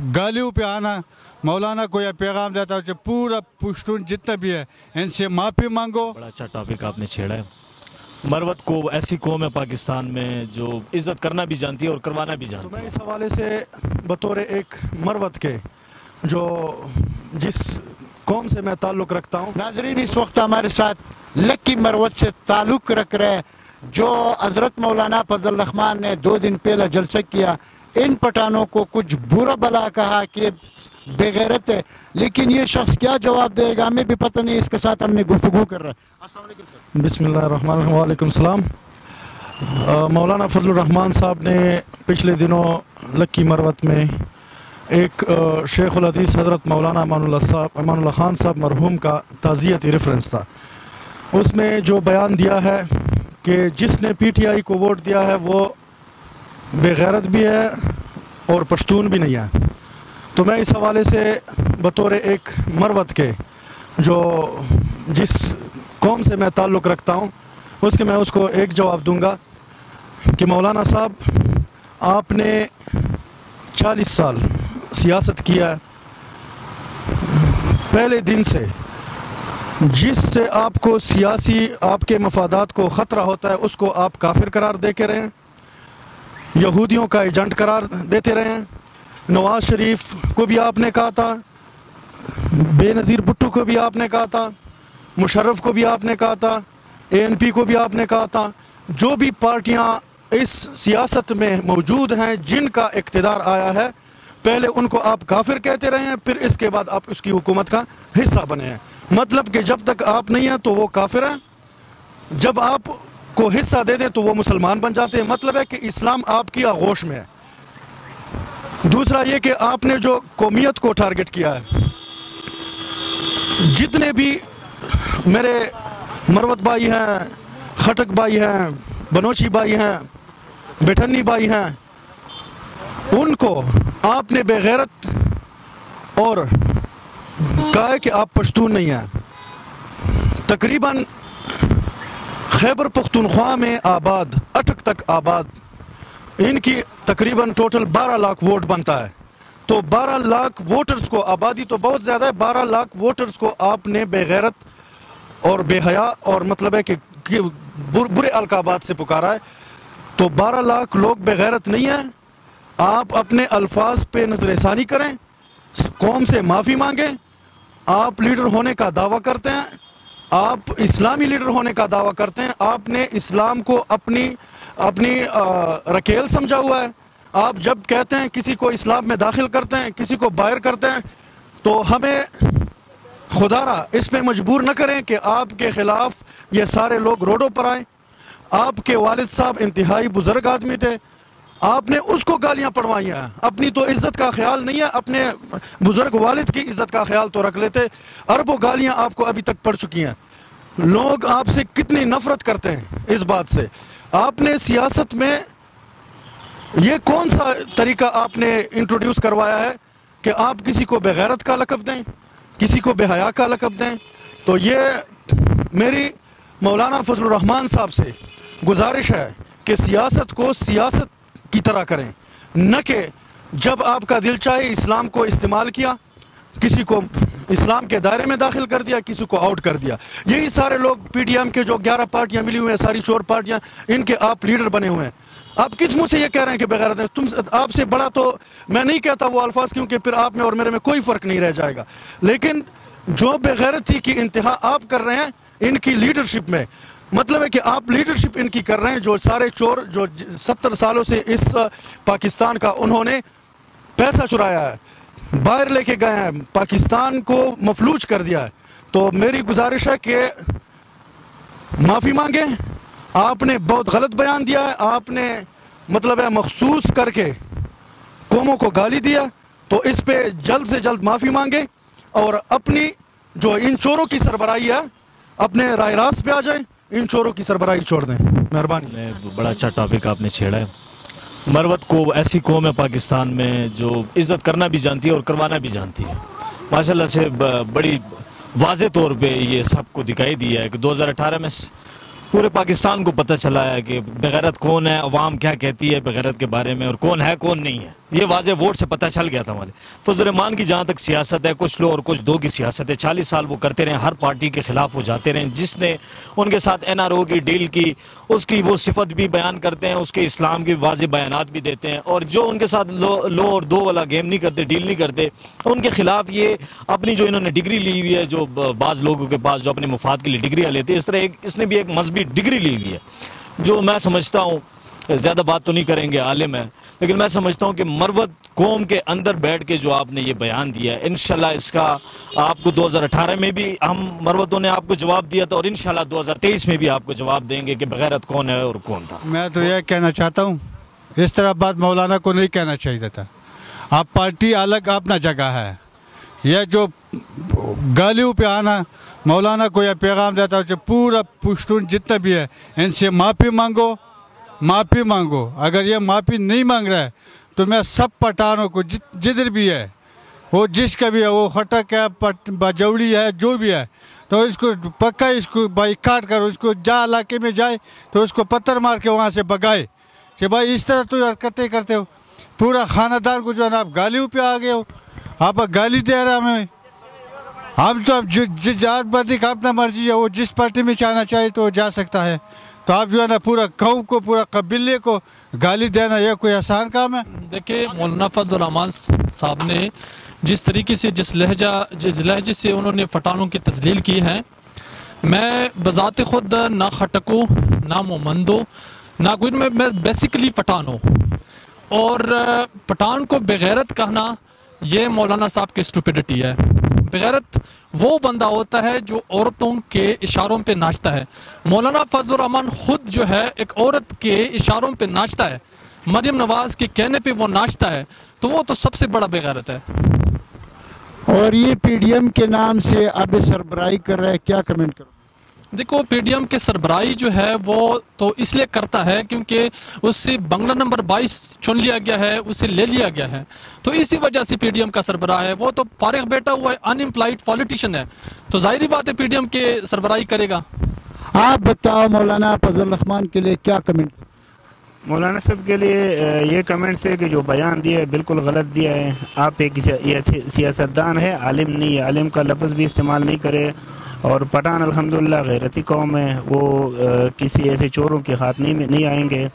गालियों पे आना, मौलाना को यह पैगाम देता है कि पूरा पश्तून जितना भी है इनसे माफ़ी मांगो। बड़ा अच्छा टॉपिक आपने छेड़ा है। मरवत को ऐसी कौम है पाकिस्तान में जो इज़्ज़त करना भी जानती है और करवाना भी जानती है। तो मैं इस हवाले से बतौर एक मरवत के जो जिस कौम से मैं ताल्लुक़ रखता हूँ। नाज़रीन, इस वक्त हमारे साथ लक्की मरवत से ताल्लुक़ रख रहे जो हज़रत मौलाना फजल रहमान ने 2 दिन पहले जलसा किया। इन पठानों को कुछ बुरा भला कहा कि बेगैरत है, लेकिन ये शख्स क्या जवाब देगा हमें भी पता नहीं। इसके साथ हमने गुफ्तगू कर रहे हैं। बिस्मिल्लाहिर्रहमानिर्रहीम, वालेकुम सलाम। मौलाना फजल रहमान साहब ने पिछले दिनों लक्की मरवत में एक शेखुल हदीस हज़रत मौलाना अमानुल्लाह खान साहब मरहूम का ताज़ियती रेफरेंस था। उसमें जो बयान दिया है कि जिसने PTI को वोट दिया है वो बेगैरत भी है और पश्तून भी नहीं है। तो मैं इस हवाले से बतौर एक मरवत के जो जिस कौम से मैं ताल्लुक़ रखता हूँ उसके मैं उसको एक जवाब दूंगा कि मौलाना साहब, आपने 40 साल सियासत किया है। पहले दिन से जिससे आपको सियासी आपके मफादात को ख़तरा होता है उसको आप काफिर करार दे के रहे हैं, यहूदियों का एजेंट करार देते रहे हैं। नवाज शरीफ को भी आपने कहा था, बेनज़ीर भुट्टो को भी आपने कहा था, मुशर्रफ को भी आपने कहा था, ANP को भी आपने कहा था। जो भी पार्टियां इस सियासत में मौजूद हैं जिनका इक़्तिदार आया है, पहले उनको आप काफिर कहते रहे हैं, फिर इसके बाद आप उसकी हुकूमत का हिस्सा बने हैं। मतलब कि जब तक आप नहीं हैं तो वो काफिर हैं, जब आप को हिस्सा दे दें तो वो मुसलमान बन जाते हैं। मतलब है कि इस्लाम आपकी आगोश में है। दूसरा ये कि आपने जो कौमियत को टारगेट किया है, जितने भी मेरे मरवत भाई हैं, खटक भाई हैं, बनोची भाई हैं, बेठन्नी भाई हैं, उनको आपने बेगैरत और कहा है कि आप पश्तून नहीं हैं। तकरीबन खैबर पख्तूनख्वा में आबाद, अटक तक आबाद, इनकी तकरीबन टोटल 12 लाख वोट बनता है। तो 12 लाख वोटर्स को, आबादी तो बहुत ज़्यादा है, 12 लाख वोटर्स को आपने बेगैरत और बेहया और मतलब है कि बुरे अलकाबात से पुकारा है। तो 12 लाख लोग बेगैरत नहीं हैं। आप अपने अल्फाज पे नज़रसानी करें, कौम से माफ़ी मांगें। आप लीडर होने का दावा करते हैं, आप इस्लामी लीडर होने का दावा करते हैं, आपने इस्लाम को अपनी रकेल समझा हुआ है। आप जब कहते हैं किसी को इस्लाम में दाखिल करते हैं, किसी को बाहर करते हैं, तो हमें खुदारा इस पे मजबूर न करें कि आपके ख़िलाफ़ ये सारे लोग रोडों पर आए। आपके वालिद साहब इंतहाई बुज़ुर्ग आदमी थे, आपने उसको गालियां पढ़वाई हैं। अपनी तो इज्जत का ख्याल नहीं है, अपने बुजुर्ग वालिद की इज्जत का ख्याल तो रख लेते। अरबों गालियां आपको अभी तक पड़ चुकी हैं। लोग आपसे कितनी नफरत करते हैं इस बात से। आपने सियासत में ये कौन सा तरीका आपने इंट्रोड्यूस करवाया है कि आप किसी को बेगैरत का लक़ब दें, किसी को बेहया का लक़ब दें। तो ये मेरी मौलाना फजल रहमान साहब से गुजारिश है कि सियासत को सियासत की तरह करें, न कि जब आपका दिल चाहे इस्लाम को इस्तेमाल किया, किसी को इस्लाम के दायरे में दाखिल कर दिया, किसी को आउट कर दिया। यही सारे लोग PDM के जो 11 पार्टियां मिली हुई हैं, सारी चोर पार्टियां, इनके आप लीडर बने हुए हैं। आप किस मुंह से ये कह रहे हैं कि बेगैरत है? तुम आपसे बड़ा तो मैं नहीं कहता वो अल्फाज, क्योंकि फिर आप में और मेरे में कोई फ़र्क नहीं रह जाएगा। लेकिन जो बेगैरती की इंतहा आप कर रहे हैं इनकी लीडरशिप में, मतलब है कि आप लीडरशिप इनकी कर रहे हैं। जो सारे चोर जो 70 सालों से इस पाकिस्तान का उन्होंने पैसा चुराया है, बाहर लेके गए हैं, पाकिस्तान को मफलूज कर दिया है। तो मेरी गुजारिश है कि माफ़ी मांगें। आपने बहुत गलत बयान दिया है, आपने मतलब है मखसूस करके कौमों को गाली दिया। तो इस पे जल्द से जल्द माफ़ी मांगे और अपनी जो इन चोरों की सरबराही है अपने राय रास्त पे आ जाए, इन चोरों की सरबराही छोड़ दें। मेहरबानी। बड़ा अच्छा टॉपिक आपने छेड़ा है। मरवत को ऐसी कौम है पाकिस्तान में जो इज़्ज़त करना भी जानती है और करवाना भी जानती है। माशाल्लाह से बड़ी वाज़े तौर पे ये सबको दिखाई दिया है कि 2018 में पूरे पाकिस्तान को पता चला है कि बेगैरत कौन है, अवाम क्या कहती है बेगैरत के बारे में और कौन है कौन नहीं है। یہ واضح ووٹ سے پتہ چل گیا تھا ہمارے. فضل الرحمان کی جہاں تک سیاست ہے، کچھ لو اور کچھ دو کی سیاست ہے. 40 سال وہ کرتے رہے، ہر پارٹی کے خلاف وہ جاتے رہے. جس نے ان کے ساتھ NRO کی ڈیل کی، اس کی وہ صفت بھی بیان کرتے ہیں، اس کے اسلام کے واضح بیانات بھی دیتے ہیں. اور جو ان کے ساتھ لو اور دو والا گیم نہیں کرتے، ڈیل نہیں کرتے، ان کے خلاف یہ اپنی جو انہوں نے ڈگری لی ہوئی ہے، جو بعض لوگوں کے پاس جو اپنے مفاد کے لیے ڈگریاں لیتے ہیں، اس طرح اس نے بھی ایک مذہبی ڈگری لی ہوئی ہے. جو میں سمجھتا ہوں، زیادہ بات تو نہیں کریں گے، عالم ہے، لیکن میں سمجھتا ہوں کہ مروت قوم کے اندر بیٹھ کے جو آپ نے یہ بیان دیا ہے، انشاءاللہ اس کا آپ کو 2018 میں بھی ہم مروتوں نے آپ کو جواب دیا تھا، اور انشاءاللہ 2023 میں بھی آپ کو جواب دیں گے کہ بغیرت کون ہے اور کون تھا. میں تو یہ کہنا چاہتا ہوں، اس طرح بات مولانا کو نہیں کہنا چاہیے تھا. آپ پارٹی الگ اپنا جگہ ہے. یہ جو گالیوں پہ آنا، مولانا کو یہ پیغام دیتا ہوں کہ پورا پشتون جتنا بھی ہے ان سے معافی مانگو، معافی مانگو. اگر یہ معافی نہیں مانگ رہا ہے تو میں سب پٹھانوں کو جدھر بھی ہے، وہ جس کا بھی ہے، وہ خٹک ہے، بجوڑی ہے، جو بھی ہے، تو اس کو پکا اس کو بائیکاٹ کرو. اس کو جا علاقے میں جائے تو اس کو پتھر مار کے وہاں سے بگائے کہ بھائی اس طرح تو حرکتیں کرتے ہو. پورا خاندان کو جو ہے نا آپ گالیوں پہ آ گئے ہو، آپ گالی دے رہے ہمیں. ہم تو اب جات بازی کا اپنا مرضی ہے، وہ جس پارٹی میں جانا چاہے تو وہ جا سکتا ہے. تو آپ جو ہے نا پورا قوم کو، پورا قبیلے کو گالی دینا یہ کوئی آسان کام ہے؟ دیکھیں، مولانا فضل الرحمان صاحب نے جس طریقے سے جس لہجے سے انہوں نے پٹھانوں کی تذلیل کی ہے، میں بذات خود نہ کھٹکوں، نہ مومندوں، نہ کوئی، میں بیسیکلی پٹھان ہوں. اور پٹھان کو بغیرت کہنا یہ مولانا صاحب کی اسٹوپیڈٹی ہے. بغیرت وہ بندہ ہوتا ہے جو عورتوں کے اشاروں پہ ناچتا ہے. مولانا فضل الرحمان خود جو ہے ایک عورت کے اشاروں پہ ناچتا ہے، مریم نواز کے کہنے پہ وہ ناچتا ہے، تو وہ تو سب سے بڑا بغیرت ہے. اور یہ PDM کے نام سے اب سربراہی کر رہا ہے، کیا کمنٹ کرو؟ دیکھو، PDM کے سربراہی جو ہے وہ تو اس لیے کرتا ہے کیونکہ اس سے بنگلہ نمبر 22 چن لیا گیا ہے، اسے لے لیا گیا ہے، تو اسی وجہ سے PDM کا سربراہ ہے. وہ تو فارغ بیٹھا ہوا ہے، ان امپلائڈ پولیٹیشین ہے، تو ظاہری بات ہے PDM کے سربراہی کرے گا. آپ بتاؤ مولانا فضل الرحمان کے لیے کیا کمنٹ؟ مولانا صاحب کے لیے یہ کمنٹس ہے کہ جو بیان دیا ہے بالکل غلط دیا ہے. آپ ایک سیاستدان ہے، عالم نہیں ہے، عالم کا لفظ بھی استعمال نہیں کرے. اور پٹھان الحمدللہ غیرتی قوم ہے، وہ کسی ایسے چوروں کے ہاتھ نہیں آئیں گے.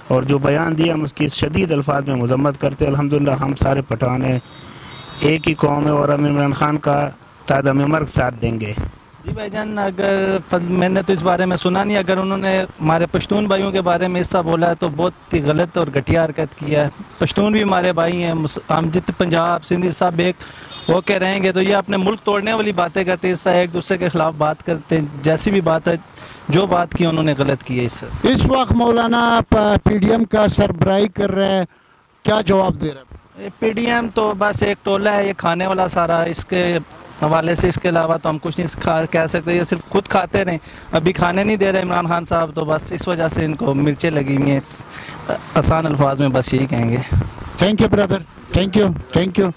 اور جو بیان دیا ہم اس کی شدید الفاظ میں مذمت کرتے. الحمدللہ ہم سارے پٹھان ہیں، ایک ہی قوم ہے، اور امیر عمران خان کا تادم مرگ ساتھ دیں گے. جی بھائی جان، اگر میں نے تو اس بارے میں سنا نہیں، اگر انہوں نے ہمارے پشتون بھائیوں کے بارے میں ایسا بولا ہے تو بہت ہی غلط اور گھٹیا حرکت کیا ہے. پشتون بھی ہمارے بھائی ہیں، ہم جتنے پنجاب سندھی سب ایک ہو کے رہیں گے. تو یہ اپنے ملک توڑنے والی باتیں کرتے ہیں، اس سے ایک دوسرے کے خلاف بات کرتے ہیں. جیسی بھی بات ہے، جو بات کی انہوں نے غلط کی ہے. اس وقت مولانا PDM کا سربراہی کر رہا ہے، کیا جواب دے رہا ہے؟ PDM تو بس ایک ٹولہ ہے، یہ کھانے والا سارا. اس کے حوالے سے اس کے علاوہ تو ہم کچھ نہیں کہہ سکتے. یہ صرف خود کھاتے رہیں، ابھی کھانے نہیں دے رہے عمران خان صاحب، تو بس اس وجہ سے ان کو مرچیں لگی ہوئی ہیں. آسان الفاظ میں بس یہی کہیں گے. Thank you Brother, thank you.